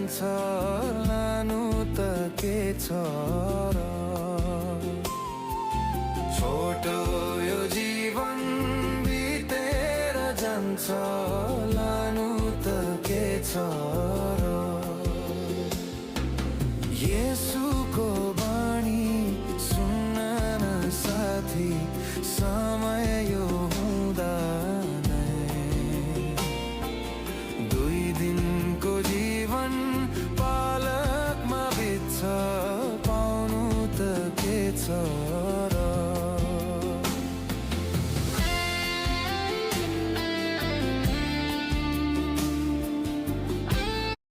जान्छ लानु त के छ र। छोटो यो जीवन बितेर जान्छ लानु त के छ